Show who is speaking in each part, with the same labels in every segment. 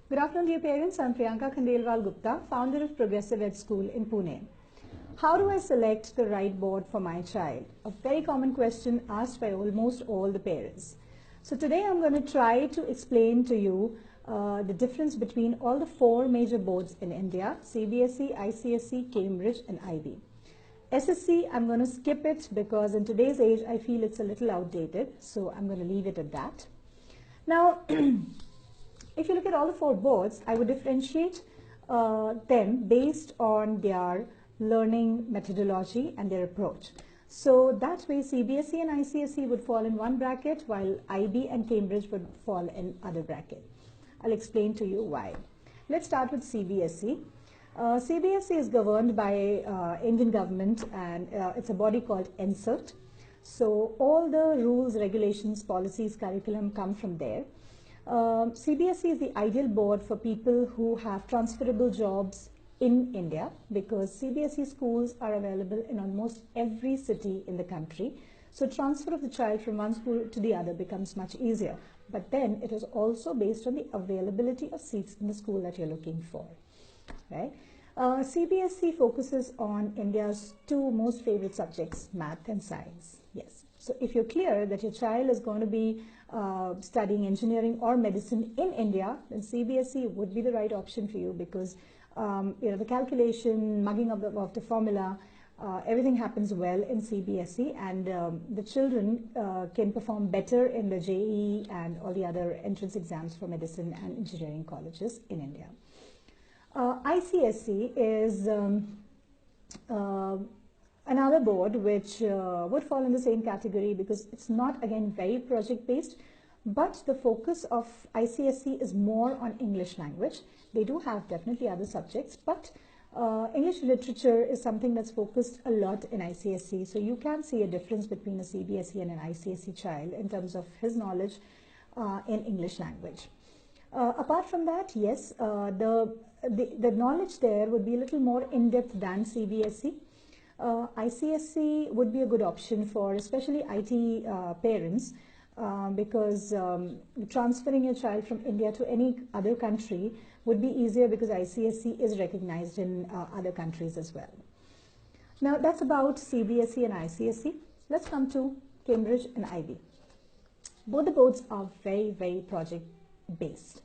Speaker 1: Good afternoon, dear parents. I'm Priyanka Khandelwal Gupta, founder of Progressive Ed School in Pune. How do I select the right board for my child? A very common question asked by almost all the parents. So today I'm going to try to explain to you the difference between all the four major boards in India: CBSE, ICSE, Cambridge and IB. SSC, I'm going to skip it because in today's age I feel it's a little outdated, so I'm going to leave it at that. Now, if you look at all the four boards, I would differentiate them based on their learning methodology and their approach. So that way CBSE and ICSE would fall in one bracket, while IB and Cambridge would fall in other bracket. I'll explain to you why. Let's start with CBSE. CBSE is governed by Indian government, and it's a body called NCERT. So all the rules, regulations, policies, curriculum come from there. CBSE is the ideal board for people who have transferable jobs in India, because CBSE schools are available in almost every city in the country. So transfer of the child from one school to the other becomes much easier. But then it is also based on the availability of seats in the school that you're looking for. Right? CBSE focuses on India's two most favorite subjects, math and science. Yes. So if you're clear that your child is going to be studying engineering or medicine in India, then CBSE would be the right option for you, because the calculation, mugging of the formula, everything happens well in CBSE, and the children can perform better in the JEE and all the other entrance exams for medicine and engineering colleges in India. ICSE is another board which would fall in the same category, because it's not, again, very project based, but the focus of ICSE is more on English language. They do have definitely other subjects, but English literature is something that's focused a lot in ICSE. So you can see a difference between a CBSE and an ICSE child in terms of his knowledge in English language. Apart from that, yes, the knowledge there would be a little more in-depth than CBSE. ICSE would be a good option for especially IT parents, because transferring your child from India to any other country would be easier, because ICSE is recognized in other countries as well. Now that's about CBSE and ICSE. Let's come to Cambridge and IB. Both the boards are very, very project based.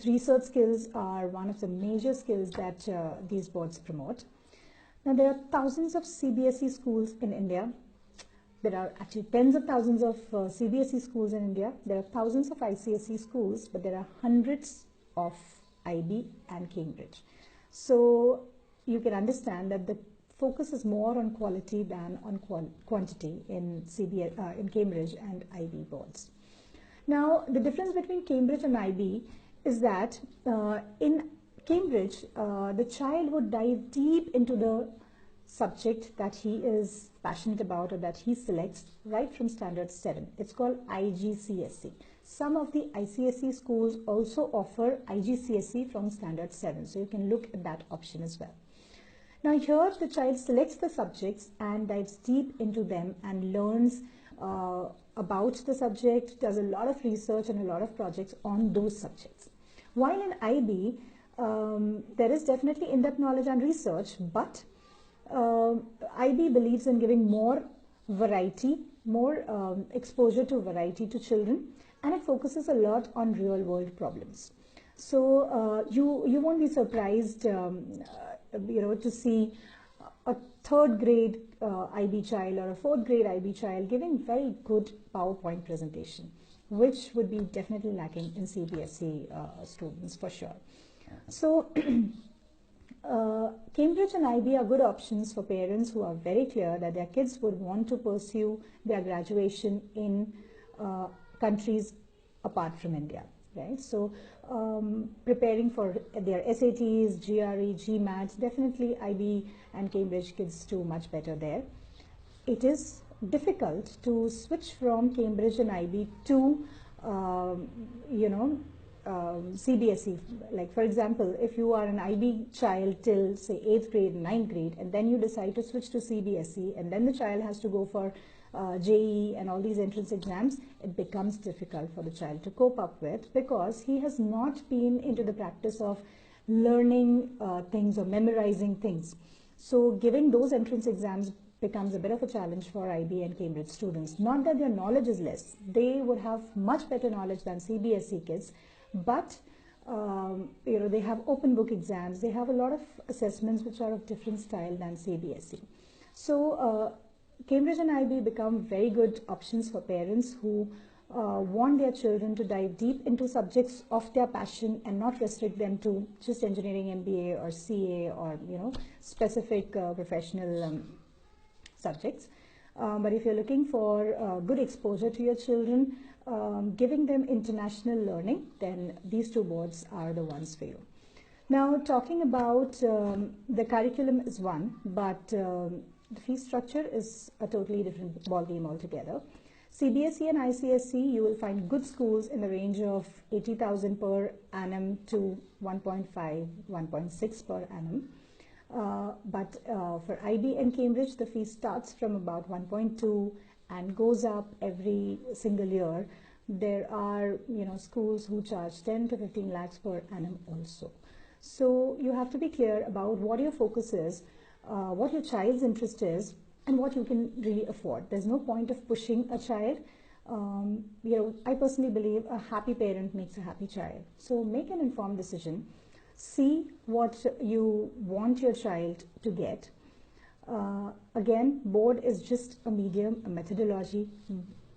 Speaker 1: Research skills are one of the major skills that these boards promote. Now there are thousands of CBSE schools in India. There are actually tens of thousands of CBSE schools in India. There are thousands of ICSE schools, but there are hundreds of IB and Cambridge. So you can understand that the focus is more on quality than on quantity in Cambridge and IB boards. Now, the difference between Cambridge and IB is that in Cambridge, the child would dive deep into the subject that he is passionate about or that he selects right from standard 7. It's called IGCSE. Some of the ICSE schools also offer IGCSE from standard 7, so you can look at that option as well. Now here the child selects the subjects and dives deep into them and learns about the subject, does a lot of research and a lot of projects on those subjects. While in IB, there is definitely in-depth knowledge and research, but IB believes in giving more variety, more exposure to variety to children, and it focuses a lot on real-world problems. So you won't be surprised, to see a third grade IB child or a fourth grade IB child giving very good PowerPoint presentation, which would be definitely lacking in CBSE students for sure. So Cambridge and IB are good options for parents who are very clear that their kids would want to pursue their graduation in countries apart from India. Right? So preparing for their SATs, GRE, GMAT, definitely IB and Cambridge kids do much better there. It is difficult to switch from Cambridge and IB to CBSE. Like for example, if you are an IB child till say 8th grade, 9th grade, and then you decide to switch to CBSE, and then the child has to go for JEE and all these entrance exams, it becomes difficult for the child to cope up with, because he has not been into the practice of learning things or memorizing things. So giving those entrance exams becomes a bit of a challenge for IB and Cambridge students. Not that their knowledge is less, they would have much better knowledge than CBSE kids, but they have open book exams, they have a lot of assessments which are of different style than CBSE. So Cambridge and IB become very good options for parents who want their children to dive deep into subjects of their passion and not restrict them to just engineering, MBA or CA or specific professional subjects. But if you're looking for good exposure to your children, giving them international learning, then these two boards are the ones for you. Now, talking about the curriculum is one, but the fee structure is a totally different ballgame altogether. CBSE and ICSE, you will find good schools in the range of 80,000 per annum to 1.5, 1.6 per annum. But for IB and Cambridge, the fee starts from about 1.2 and goes up every single year. There are schools who charge 10 to 15 lakhs per annum also. So you have to be clear about what your focus is, what your child's interest is, and what you can really afford. There's no point of pushing a child. I personally believe a happy parent makes a happy child. So make an informed decision. See what you want your child to get. Again, board is just a medium, a methodology.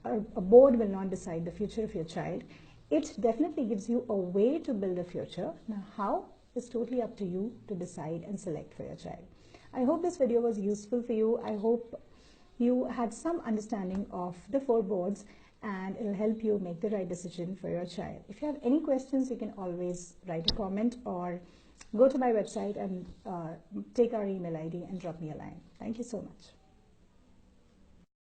Speaker 1: A board will not decide the future of your child. It definitely gives you a way to build a future. Now, how is totally up to you to decide and select for your child. I hope this video was useful for you. I hope you had some understanding of the 4 boards, and it will help you make the right decision for your child. If you have any questions, you can always write a comment or go to my website and take our email ID and drop me a line. Thank you so much.